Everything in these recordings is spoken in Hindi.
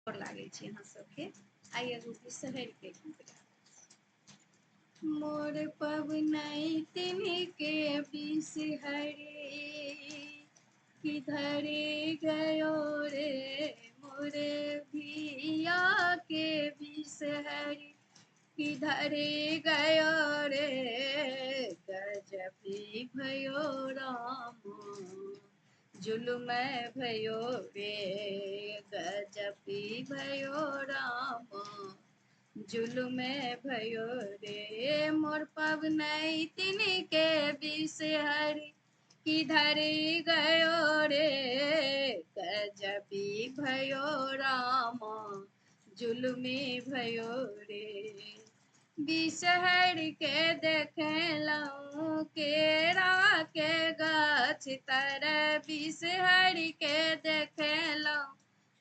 और लागे छी अहाँ सबके। आइ एगो बिसहरि के गीत गाबै। मोर पबनैतिन के बिसहरि किधर गयो रे मोर धिया के बिसहरि किधर गयो रे गजबी भयो राम जुलुम भयो रे गजबी भयो राम जुलुम भयो रे मोर पबनैतिन के बिसहरि किधर गयो रे गजबी भयो राम जुलुमी भयो रे बिसहरि के देखलहुँ केरा के गाछ तर बिसहरि के देखलहुँ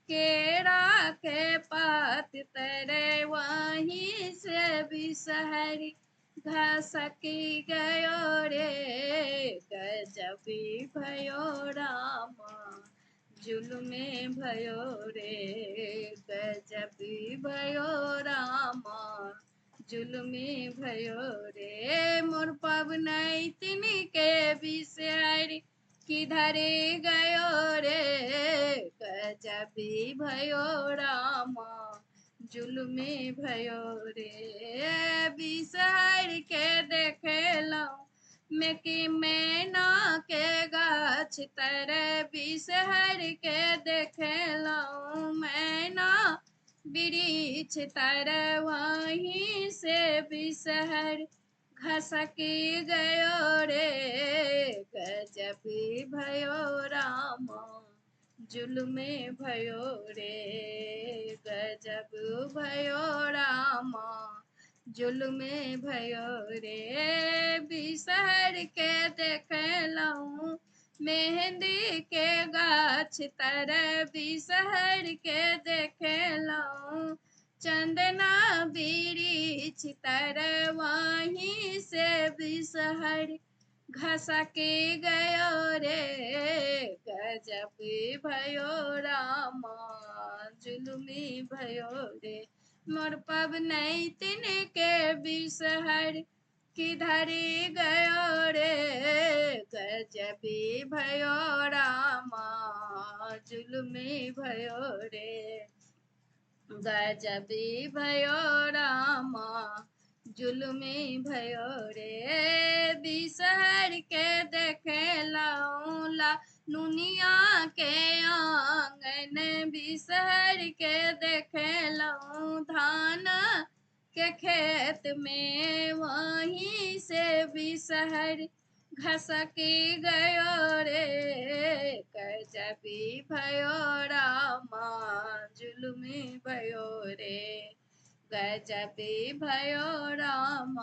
केरा के पात तरे वहीं से बिसहरि घसकी गयो रे गजबी भयो राम जुलुमे भयो रे गजबी भयो राम जुलुमे भयो रे मोर पबनैतिन के बिसहरि किधर गयो रे गजबी भयो राम जुलुमे भयो रे बिसहरि के देखलहुँ मेकी मैना के गाछ तर बिसहरि के देखलहुँ मैना वृक्ष तर वहीं से बिसहरि घसकी गयो रे गजबी भयो राम जुलुमे भयो रे गजब भयो राम जुलुमे भयो रे बिसहरि के देखलहुँ मेहंदी के गाछ तर बिसहरि के देखलहुँ चंदना वृक्ष तर वहीं से बिसहरि घसकी गयो रे गजबी भयो राम जुलुमी भयो रे मोर पबनैतिन के बिसहरि किधर गयो रे गजबी भयो राम जुलुमी भयो रे गजबी भयो राम जुलुमी भयो रे बिसहरि के देखलहुँ ला नुनिया के आंगन बिसहरि के देखलहुँ धान के खेत में वहीं से बिसहरि घसकी गयो रे गजबी भयो राम जुलुमी भयो रे गजबी भयो राम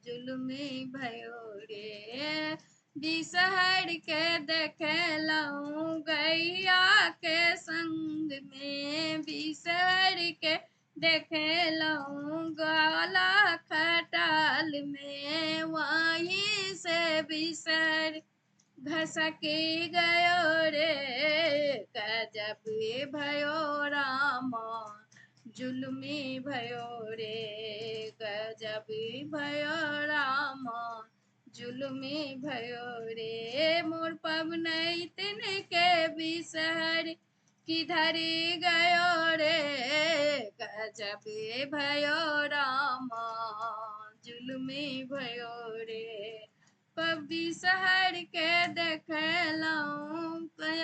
जुलुमी भयो रे बिसहरि के देखलहुँ गैया के संग में बिसहरि के देखलहुँ ग्वाला खटाल में वहीं से बिसहरि घसकी गयो रे गजबी भयो राम जुलुमी भयो रे गजबी भयो राम जुलुमी भयो रे मोर पबनैतिन के बिसहरि किधर गयो रे गजबी भयो राम जुलुमी भयो रे बिसहरि के देखलहुँ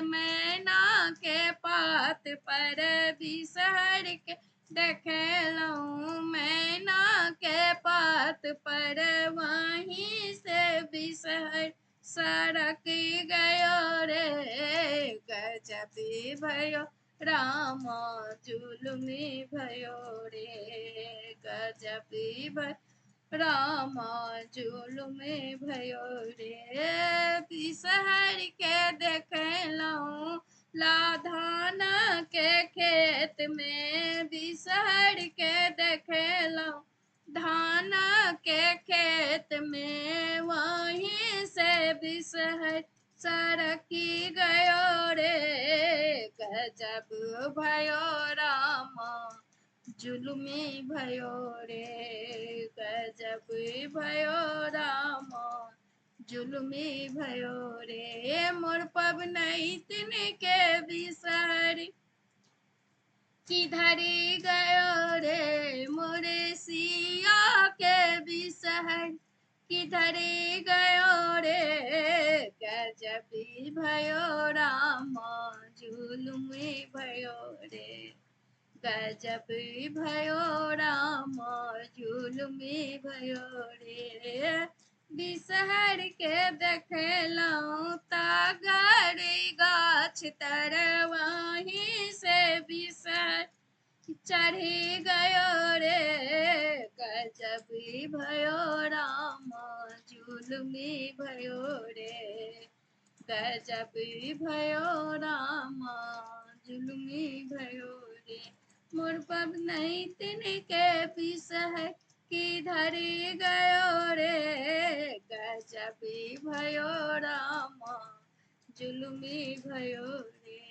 मैना के पात पर बिसहरि के देखलहुँ मैना के पात पर वहीं से बिसहरि सरक गयो रे गजबी भयो राम जुलुमी भयो रे गजबी भयो राम जुलुमे भयो रे बिसहरि के देखलहुँ लाधान के खेत में बिसहरि के देखलहुँ धान के खेत में वहीं से बिसहरि सरकी गयो रे गजब भयो रामा जुलुमी भयो रे गजब भयो रामा जुलुमी भयो रे मोर पवनई तिनके बिसहरी किधर गयो रे मोरे सिया के बिसहर किधर गयो रे गजब भयो रामा जुलुमी भयो रे गजब भयो रामा जुलुमी भयो रे बिसहर के देखलौं तागर गाछ तर वहीं से बिसहर चढ़ी गयो रे गजब भयो रामा जुलुमी भयो रे गजब भयो रामा जुलुमी भयो रे मोर पवनई तिनके बिसहर किधर गयो रे गजब भयो रामा जुलुमी भयो रे